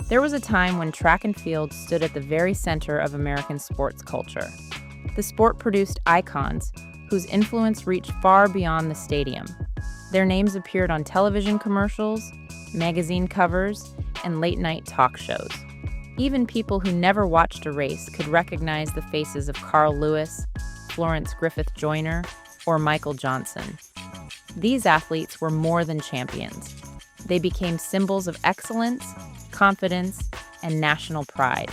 There was a time when track and field stood at the very center of American sports culture. The sport produced icons whose influence reached far beyond the stadium. Their names appeared on television commercials, magazine covers, and late-night talk shows. Even people who never watched a race could recognize the faces of Carl Lewis, Florence Griffith-Joyner, or Michael Johnson. These athletes were more than champions. They became symbols of excellence, confidence, and national pride.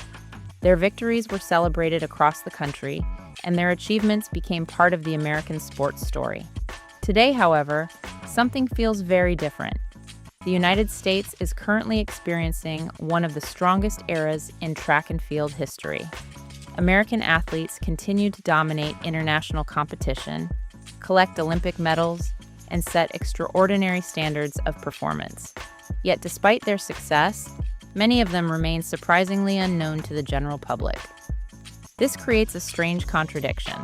Their victories were celebrated across the country, and their achievements became part of the American sports story. Today, however, something feels very different. The United States is currently experiencing one of the strongest eras in track and field history. American athletes continue to dominate international competition, collect Olympic medals, and set extraordinary standards of performance. Yet despite their success, many of them remain surprisingly unknown to the general public. This creates a strange contradiction.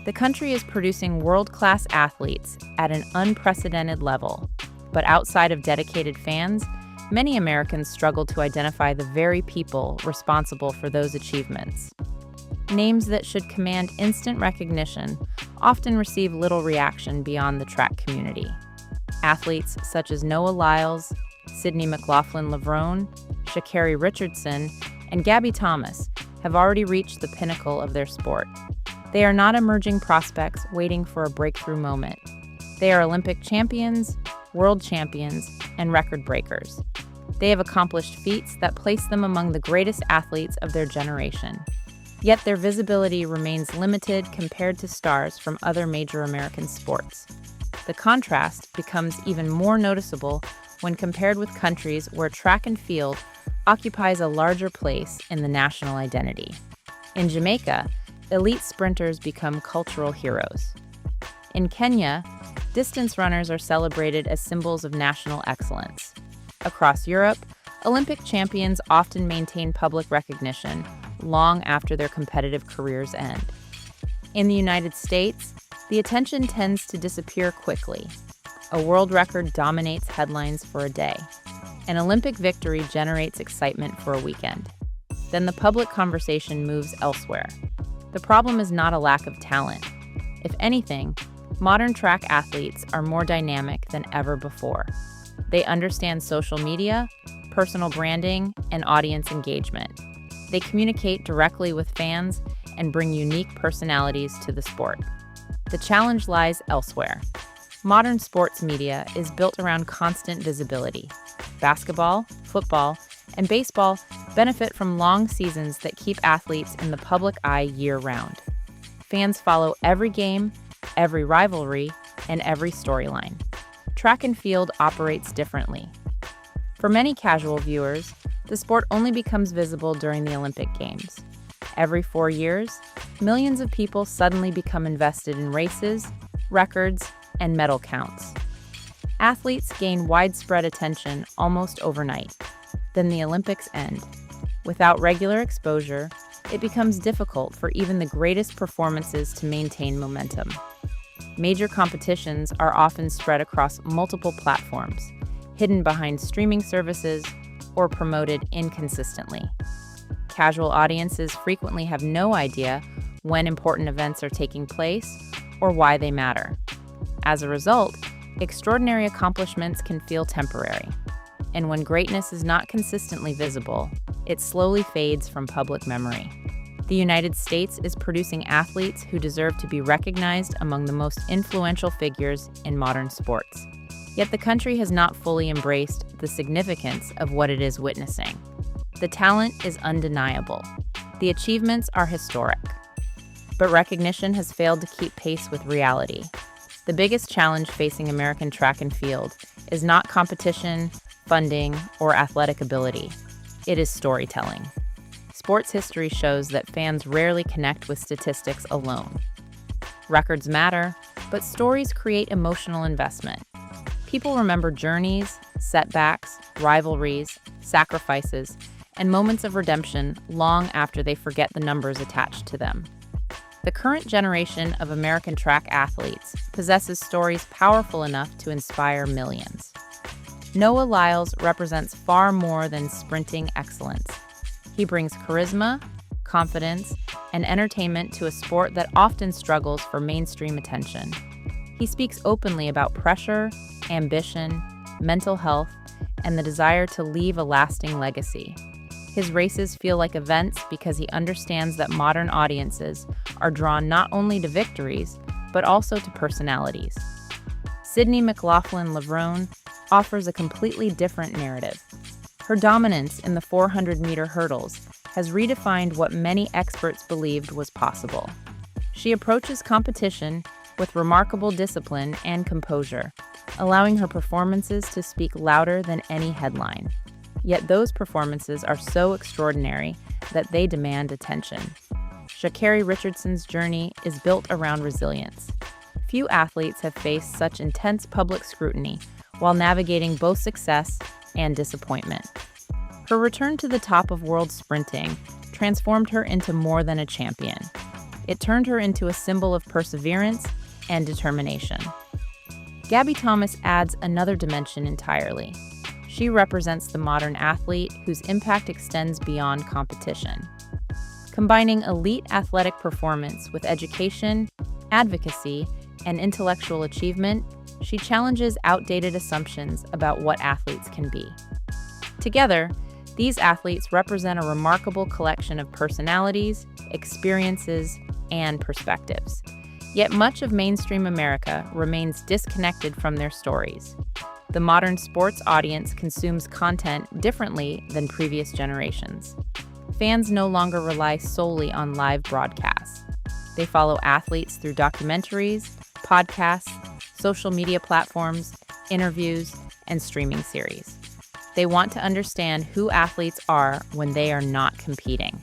The country is producing world-class athletes at an unprecedented level, but outside of dedicated fans, many Americans struggle to identify the very people responsible for those achievements. Names that should command instant recognition often receive little reaction beyond the track community. Athletes such as Noah Lyles, Sydney McLaughlin-Levrone, Sha'Carri Richardson, and Gabby Thomas have already reached the pinnacle of their sport. They are not emerging prospects waiting for a breakthrough moment. They are Olympic champions, world champions, and record breakers. They have accomplished feats that place them among the greatest athletes of their generation. Yet their visibility remains limited compared to stars from other major American sports. The contrast becomes even more noticeable when compared with countries where track and field occupies a larger place in the national identity. In Jamaica, elite sprinters become cultural heroes. In Kenya, distance runners are celebrated as symbols of national excellence. Across Europe, Olympic champions often maintain public recognition long after their competitive careers end. In the United States, the attention tends to disappear quickly. A world record dominates headlines for a day. An Olympic victory generates excitement for a weekend. Then the public conversation moves elsewhere. The problem is not a lack of talent. If anything, modern track athletes are more dynamic than ever before. They understand social media, personal branding, and audience engagement. They communicate directly with fans and bring unique personalities to the sport. The challenge lies elsewhere. Modern sports media is built around constant visibility. Basketball, football, and baseball benefit from long seasons that keep athletes in the public eye year-round. Fans follow every game, every rivalry, and every storyline. Track and field operates differently. For many casual viewers, the sport only becomes visible during the Olympic Games. Every 4 years, millions of people suddenly become invested in races, records, and medal counts. Athletes gain widespread attention almost overnight. Then the Olympics end. Without regular exposure, it becomes difficult for even the greatest performances to maintain momentum. Major competitions are often spread across multiple platforms, hidden behind streaming services, or promoted inconsistently. Casual audiences frequently have no idea when important events are taking place or why they matter. As a result, extraordinary accomplishments can feel temporary. And when greatness is not consistently visible, it slowly fades from public memory. The United States is producing athletes who deserve to be recognized among the most influential figures in modern sports. Yet the country has not fully embraced the significance of what it is witnessing. The talent is undeniable. The achievements are historic. But recognition has failed to keep pace with reality. The biggest challenge facing American track and field is not competition, funding, or athletic ability. It is storytelling. Sports history shows that fans rarely connect with statistics alone. Records matter, but stories create emotional investment. People remember journeys, setbacks, rivalries, sacrifices, and moments of redemption long after they forget the numbers attached to them. The current generation of American track athletes possesses stories powerful enough to inspire millions. Noah Lyles represents far more than sprinting excellence. He brings charisma, confidence, and entertainment to a sport that often struggles for mainstream attention. He speaks openly about pressure, ambition, mental health, and the desire to leave a lasting legacy. His races feel like events because he understands that modern audiences are drawn not only to victories, but also to personalities. Sydney McLaughlin-Levrone offers a completely different narrative. Her dominance in the 400-meter hurdles has redefined what many experts believed was possible. She approaches competition with remarkable discipline and composure, allowing her performances to speak louder than any headline. Yet those performances are so extraordinary that they demand attention. Sha'Carri Richardson's journey is built around resilience. Few athletes have faced such intense public scrutiny while navigating both success and disappointment. Her return to the top of world sprinting transformed her into more than a champion. It turned her into a symbol of perseverance and determination. Gabby Thomas adds another dimension entirely. She represents the modern athlete whose impact extends beyond competition. Combining elite athletic performance with education, advocacy, and intellectual achievement, she challenges outdated assumptions about what athletes can be. Together, these athletes represent a remarkable collection of personalities, experiences, and perspectives. Yet much of mainstream America remains disconnected from their stories. The modern sports audience consumes content differently than previous generations. Fans no longer rely solely on live broadcasts. They follow athletes through documentaries, podcasts, social media platforms, interviews, and streaming series. They want to understand who athletes are when they are not competing.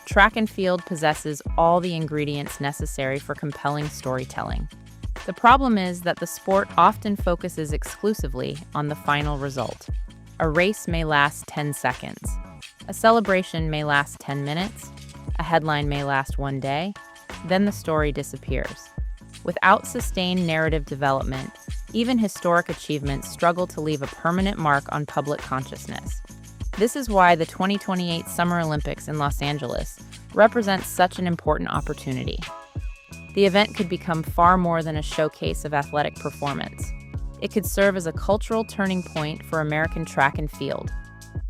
Track and field possesses all the ingredients necessary for compelling storytelling. The problem is that the sport often focuses exclusively on the final result. A race may last 10 seconds. A celebration may last 10 minutes. A headline may last one day. Then the story disappears. Without sustained narrative development, even historic achievements struggle to leave a permanent mark on public consciousness. This is why the 2028 Summer Olympics in Los Angeles represents such an important opportunity. The event could become far more than a showcase of athletic performance. It could serve as a cultural turning point for American track and field.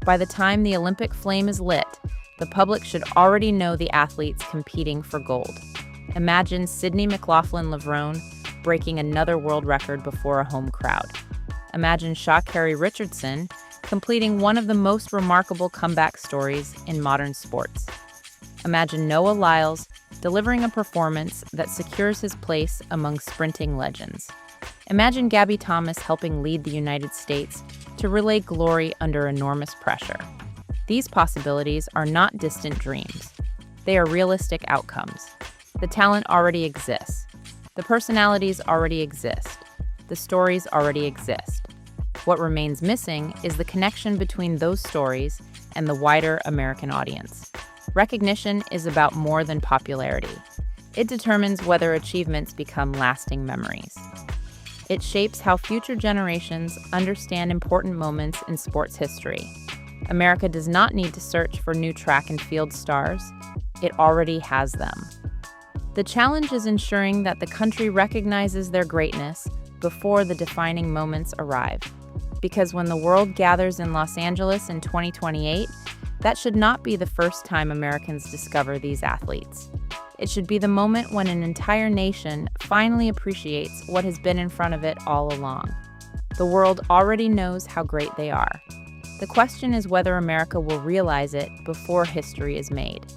By the time the Olympic flame is lit, the public should already know the athletes competing for gold. Imagine Sydney McLaughlin-Levrone breaking another world record before a home crowd. Imagine Sha'Carri Richardson completing one of the most remarkable comeback stories in modern sports. Imagine Noah Lyles delivering a performance that secures his place among sprinting legends. Imagine Gabby Thomas helping lead the United States to relay glory under enormous pressure. These possibilities are not distant dreams. They are realistic outcomes. The talent already exists. The personalities already exist. The stories already exist. What remains missing is the connection between those stories and the wider American audience. Recognition is about more than popularity. It determines whether achievements become lasting memories. It shapes how future generations understand important moments in sports history. America does not need to search for new track and field stars. It already has them. The challenge is ensuring that the country recognizes their greatness before the defining moments arrive. Because when the world gathers in Los Angeles in 2028, that should not be the first time Americans discover these athletes. It should be the moment when an entire nation finally appreciates what has been in front of it all along. The world already knows how great they are. The question is whether America will realize it before history is made.